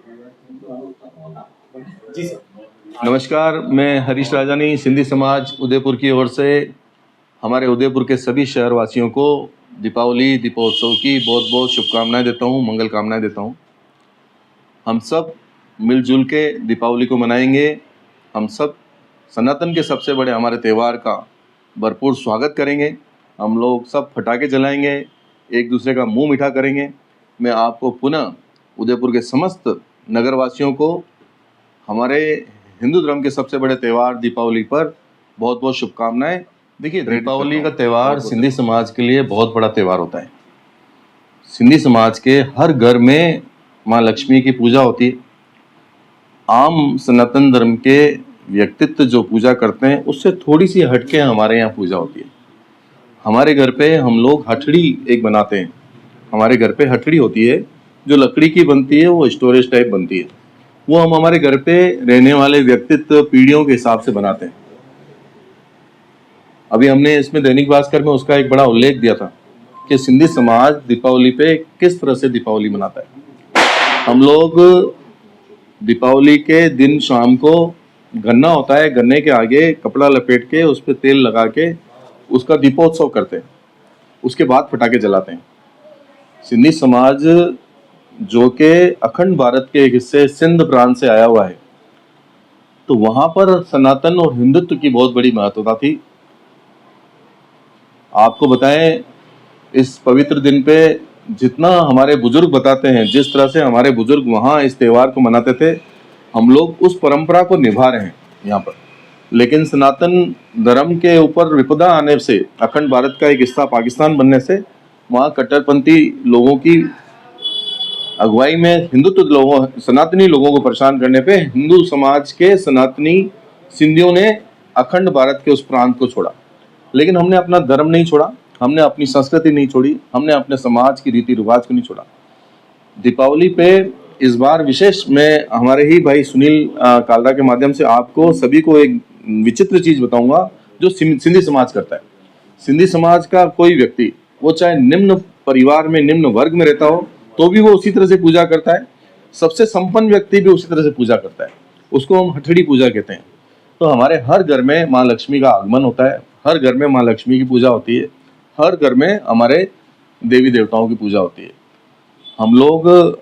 जी sir. नमस्कार, मैं हरीश राजानी, सिंधी समाज उदयपुर की ओर से हमारे उदयपुर के सभी शहरवासियों को दीपावली, दीपोत्सव की बहुत बहुत शुभकामनाएं देता हूं, मंगल कामनाएं देता हूं। हम सब मिलजुल के दीपावली को मनाएंगे। हम सब सनातन के सबसे बड़े हमारे त्यौहार का भरपूर स्वागत करेंगे। हम लोग सब पटाखे जलाएंगे, एक दूसरे का मुंह मीठा करेंगे। मैं आपको पुनः उदयपुर के समस्त नगरवासियों को हमारे हिंदू धर्म के सबसे बड़े त्यौहार दीपावली पर बहुत बहुत शुभकामनाएं। देखिए, दीपावली का त्यौहार सिंधी समाज के लिए बहुत बड़ा त्यौहार होता है। सिंधी समाज के हर घर में माँ लक्ष्मी की पूजा होती है। आम सनातन धर्म के व्यक्तित्व जो पूजा करते हैं उससे थोड़ी सी हटके हमारे यहाँ पूजा होती है। हमारे घर पे हम लोग हथड़ी एक बनाते हैं। हमारे घर पे हथड़ी होती है जो लकड़ी की बनती है, वो स्टोरेज टाइप बनती है। वो हम हमारे घर पे रहने वाले व्यक्तित्व पीढ़ियों के हिसाब से बनाते हैं। अभी हमने इसमें दैनिक भास्कर में उसका एक बड़ा उल्लेख दिया था कि सिंधी समाज दीपावली पे किस तरह से दीपावली मनाता है। हम लोग दीपावली के दिन शाम को गन्ना होता है, गन्ने के आगे कपड़ा लपेट के उस पर तेल लगा के उसका दीपोत्सव करते हैं। उसके बाद पटाखे जलाते हैं। सिंधी समाज जो कि अखंड भारत के एक हिस्से सिंध प्रांत से आया हुआ है, तो वहां पर सनातन और हिंदुत्व की बहुत बड़ी महत्वता थी। आपको बताएं, इस पवित्र दिन पे जितना हमारे बुजुर्ग बताते हैं, जिस तरह से हमारे बुजुर्ग वहाँ इस त्यौहार को मनाते थे, हम लोग उस परंपरा को निभा रहे हैं यहाँ पर। लेकिन सनातन धर्म के ऊपर विपदा आने से, अखंड भारत का एक हिस्सा पाकिस्तान बनने से, वहाँ कट्टरपंथी लोगों की अगुवाई में हिंदुत्व लोगों, सनातनी लोगों को परेशान करने पे हिंदू समाज के सनातनी सिंधियों ने अखंड भारत के उस प्रांत को छोड़ा। लेकिन हमने अपना धर्म नहीं छोड़ा, हमने अपनी संस्कृति नहीं छोड़ी, हमने अपने समाज की रीति रिवाज को नहीं छोड़ा। दीपावली पे इस बार विशेष मैं हमारे ही भाई सुनील कालरा के माध्यम से आपको सभी को एक विचित्र चीज बताऊंगा जो सिंधी समाज करता है। सिंधी समाज का कोई व्यक्ति, वो चाहे निम्न परिवार में, निम्न वर्ग में रहता हो, तो भी वो उसी तरह से पूजा करता है। सबसे संपन्न व्यक्ति भी उसी तरह से पूजा करता है। उसको हम हथड़ी पूजा कहते हैं। तो हमारे हर घर में माँ लक्ष्मी का आगमन होता है, हर घर में माँ लक्ष्मी की पूजा होती है, हर घर में हमारे देवी देवताओं की पूजा होती है। हम लोग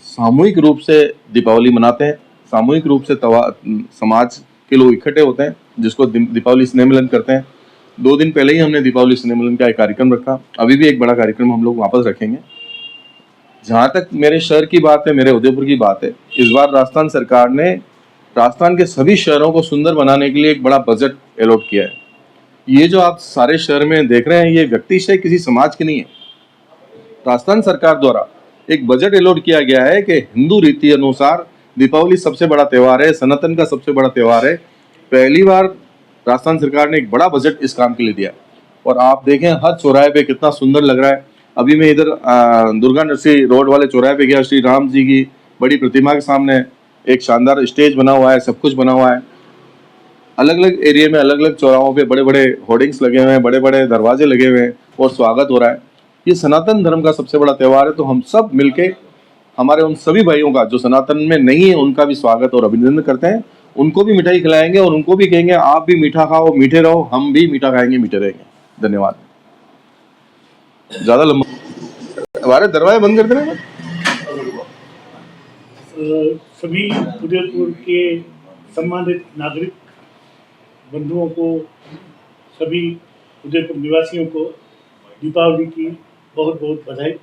सामूहिक रूप से दीपावली मनाते हैं। सामूहिक रूप से समाज के लोग इकट्ठे होते हैं, जिसको दीपावली स्नेह मिलन करते हैं। 2 दिन पहले ही हमने दीपावली स्नेह मिलन का एक कार्यक्रम रखा। अभी भी एक बड़ा कार्यक्रम हम लोग वापस रखेंगे। जहाँ तक मेरे शहर की बात है, मेरे उदयपुर की बात है, इस बार राजस्थान सरकार ने राजस्थान के सभी शहरों को सुंदर बनाने के लिए एक बड़ा बजट अलॉट किया है। ये जो आप सारे शहर में देख रहे हैं, ये व्यक्तिशय किसी समाज की नहीं है। राजस्थान सरकार द्वारा एक बजट अलॉट किया गया है कि हिंदू रीति अनुसार दीपावली सबसे बड़ा त्यौहार है, सनातन का सबसे बड़ा त्यौहार है। पहली बार राजस्थान सरकार ने एक बड़ा बजट इस काम के लिए दिया। और आप देखें हर चौराहे पे कितना सुंदर लग रहा है। अभी मैं इधर दुर्गा नरसिंह रोड वाले चौराहे पे गया, श्री राम जी की बड़ी प्रतिमा के सामने एक शानदार स्टेज बना हुआ है, सब कुछ बना हुआ है। अलग अलग एरिया में, अलग अलग चौराहों पे बड़े बड़े होर्डिंग्स लगे हुए हैं, बड़े बड़े दरवाजे लगे हुए हैं और स्वागत हो रहा है। ये सनातन धर्म का सबसे बड़ा त्यौहार है। तो हम सब मिलके हमारे उन सभी भाइयों का जो सनातन में नहीं है, उनका भी स्वागत और अभिनंदन करते हैं। उनको भी मिठाई खिलाएंगे और उनको भी कहेंगे आप भी मीठा खाओ, मीठे रहो, हम भी मीठा खाएंगे, मीठे रहेंगे। धन्यवाद। ज्यादा लंबा हमारे दरवाजे बंद कर देना। सभी उदयपुर के सम्मानित नागरिक बंधुओं को, सभी उदयपुर निवासियों को दीपावली की बहुत बहुत बधाई,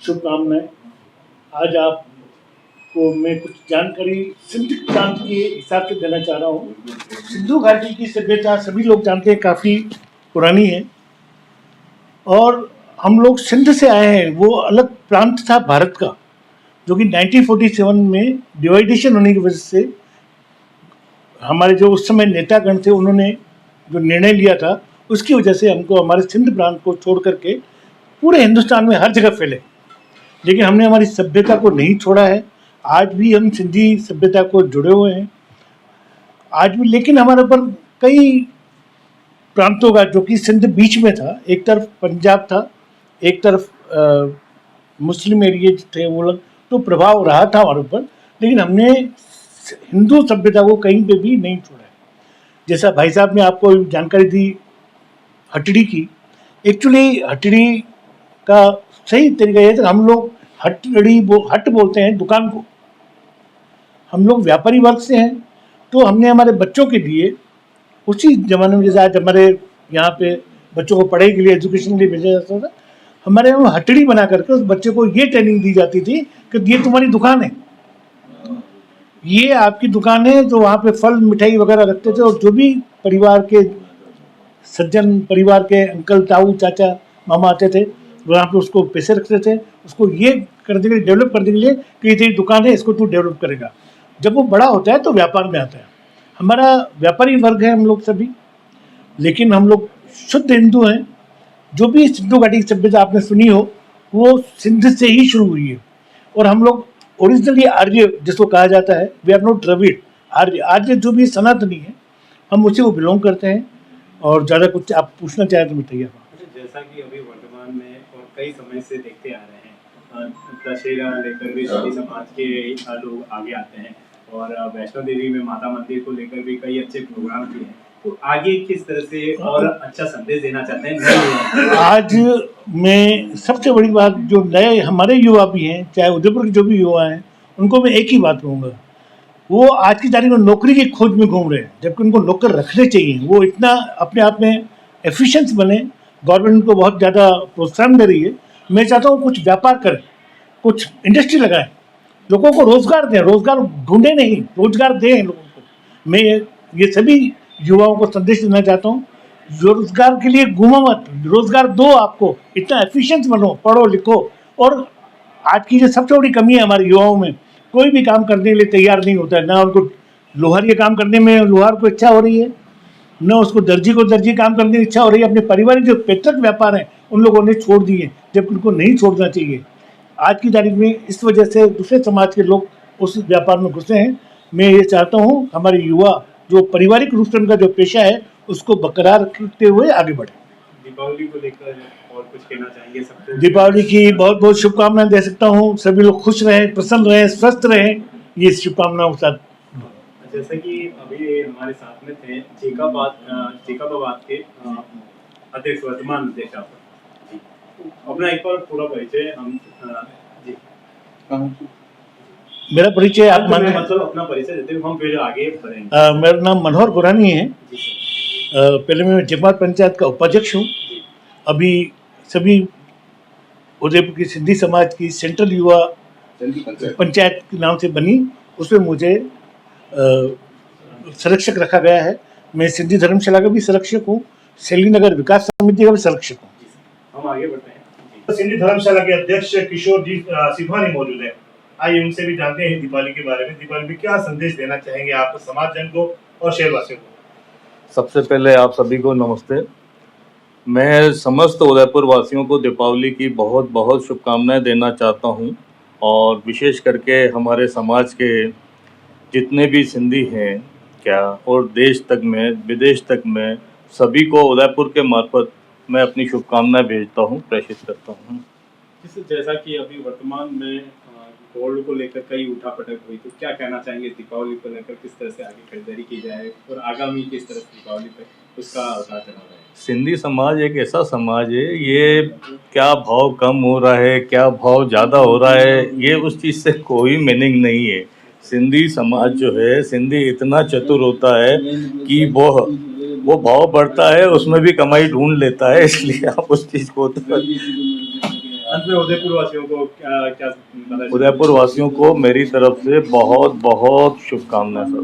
शुभकामनाएं। आज आपको मैं कुछ जानकारी सिंध प्रांत के हिसाब से देना चाह रहा हूँ। सिंधु घाटी की सभ्यता सभी लोग जानते हैं, काफ़ी पुरानी है। और हम लोग सिंध से आए हैं। वो अलग प्रांत था भारत का, जो कि 1947 में डिवाइडेशन होने की वजह से हमारे जो उस समय नेतागण थे, उन्होंने जो निर्णय लिया था, उसकी वजह से हमको हमारे सिंध प्रांत को छोड़ करके पूरे हिंदुस्तान में हर जगह फैले। लेकिन हमने हमारी सभ्यता को नहीं छोड़ा है। आज भी हम सिंधी सभ्यता को जुड़े हुए हैं आज भी। लेकिन हमारे ऊपर कई प्रांतों का, जो कि सिंध बीच में था, एक तरफ पंजाब था, एक तरफ मुस्लिम एरिया थे वो लोग, तो प्रभाव रहा था हमारे ऊपर। लेकिन हमने हिंदू सभ्यता को कहीं पे भी नहीं छोड़ा है। जैसा भाई साहब ने आपको जानकारी दी हटड़ी की, एक्चुअली हटड़ी का सही तरीका ये था, हम लोग हट बोलते हैं दुकान को, हम लोग व्यापारी वर्ग से हैं, तो हमने हमारे बच्चों के लिए उसी ज़माने में जैसे आज हमारे यहाँ पे बच्चों को पढ़ाई के लिए एजुकेशन के लिए भेजा जाता था, हमारे यहाँ हटड़ी बना करके उस बच्चे को ये ट्रेनिंग दी जाती थी कि ये तुम्हारी दुकान है, ये आपकी दुकान है। तो वहाँ पे फल मिठाई वगैरह रखते थे, और जो भी परिवार के सज्जन, परिवार के अंकल, ताऊ, चाचा, मामा आते थे, वहाँ पे उसको पैसे रखते थे, उसको ये करने के लिए, डेवलप करने के लिए कि ये तेरी दुकान है, इसको तू डेवलप करेगा। जब वो बड़ा होता है तो व्यापार में आता है। हमारा व्यापारी वर्ग है हम लोग सभी, लेकिन हम लोग शुद्ध हिंदू हैं। जो भी सिंधु घाटी की सभ्यता आपने सुनी हो, वो सिंध से ही शुरू हुई है, और हम लोग ओरिजिनली आर्य जिसको कहा जाता है, वी आर नॉट द्रविड़, आर्य जो भी सनातनी है, हम उसी को बिलोंग करते हैं। और ज़्यादा कुछ आप पूछना चाहें तो मैं तैयार हूँ। जैसा कि अभी वर्तमान में और कई समय से देखते आ रहे हैं, दशहरा लेकर भी सभी समाज के लोग आगे आते हैं, और वैष्णो देवी में माता मंदिर को लेकर भी कई अच्छे प्रोग्राम किए हैं। तो आगे किस तरह से और अच्छा संदेश देना चाहते हैं? आज मैं सबसे बड़ी बात, जो नए हमारे युवा भी हैं, चाहे उदयपुर के जो भी युवा हैं, उनको मैं एक ही बात कहूँगा, वो आज की तारीख में नौकरी की खोज में घूम रहे हैं, जबकि उनको नौकर रखने चाहिए। वो इतना अपने आप में एफिशिएंस बने, गवर्नमेंट उनको बहुत ज़्यादा प्रोत्साहन दे रही है। मैं चाहता हूँ कुछ व्यापार करें, कुछ इंडस्ट्री लगाएं, लोगों को रोज़गार दें, रोज़गार ढूंढे नहीं, रोज़गार दें लोगों को। मैं ये सभी युवाओं को संदेश देना चाहता हूँ, रोज़गार के लिए घूमो मत, रोज़गार दो आपको, इतना एफिशिएंस बनो, पढ़ो लिखो। और आज की जो सबसे बड़ी कमी है हमारे युवाओं में, कोई भी काम करने के लिए तैयार नहीं होता है। ना उनको लोहार ये काम करने में लोहार को इच्छा हो रही है, न उसको दर्जी को दर्जी काम करने की इच्छा हो रही है। अपने पारिवारिक जो पैतृक व्यापार हैं उन लोगों ने छोड़ दिए, जबकि उनको नहीं छोड़ना चाहिए। आज की तारीख में इस वजह से दूसरे समाज के लोग उस व्यापार में घुसे हैं। मैं ये चाहता हूँ हमारे युवा जो पारिवारिक रूप से उनका जो पेशा है उसको बरकरार रखते हुए आगे बढ़े। दीपावली को लेकर और कुछ कहना चाहेंगे सबको? दीपावली की बहुत बहुत शुभकामनाएं दे सकता हूँ। सभी लोग खुश रहें, प्रसन्न रहें, स्वस्थ रहें, ये शुभकामनाओं के साथ। जैसे कि अभी हमारे साथ में थे जेकाबाद के अध्यक्ष, वर्तमान अध्यक्ष आप जी, अपना एक बार पूरा परिचय हम जी मेरा परिचय आप माने, मतलब अपना परिचय देते हुए हम फिर आगे बढ़ेंगे। मेरा नाम मनोहर गुरानी है। जी सर। पहले मैं जगमात पंचायत का उपाध्यक्ष हूँ। अभी सभी उदयपुर की सिंधी समाज की सेंट्रल युवा पंचायत के नाम से बनी, उसमें मुझे संरक्षक रखा गया है। मैं सिंधी धर्मशाला का भी संरक्षक हूँ, शैली नगर विकास समिति का भी संरक्षक हूँ। हम आगे बढ़ते हैं। सिंधी धर्मशाला के अध्यक्ष किशोर जी सिधवानी मौजूद है। आइए उनसे भी जानते हैं दीपावली के बारे में। दीपावली में क्या संदेश देना चाहेंगे आप समाज जन को और शहरवासियों को? सबसे पहले आप सभी को नमस्ते। मैं समस्त उदयपुर वासियों को दीपावली की बहुत बहुत शुभकामनाएं देना चाहता हूं, और विशेष करके हमारे समाज के जितने भी सिंधी हैं क्या, और देश तक में विदेश तक में सभी को उदयपुर के मार्फत मैं अपनी शुभकामनाएं भेजता हूं, प्रेषित करता हूं। जैसा कि अभी वर्तमान में गोल्ड को लेकर कई उठापटक हुई, तो क्या कहना चाहेंगे दीपावली को लेकर, किस तरह से आगे खरीदारी की जाए और आगामी किस तरह से दीपावली पर उसका उतार चढ़ाव है? सिंधी समाज एक ऐसा समाज है, ये क्या भाव कम हो रहा है, क्या भाव ज़्यादा हो रहा है, ये उस चीज़ से कोई मीनिंग नहीं है। सिंधी समाज जो है, सिंधी इतना चतुर होता है कि वो भाव बढ़ता है उसमें भी कमाई ढूंढ लेता है, इसलिए आप उस चीज़ को अंत में उदयपुर वासियों को क्या उदयपुर वासियों को मेरी तरफ से बहुत बहुत शुभकामनाएं सर।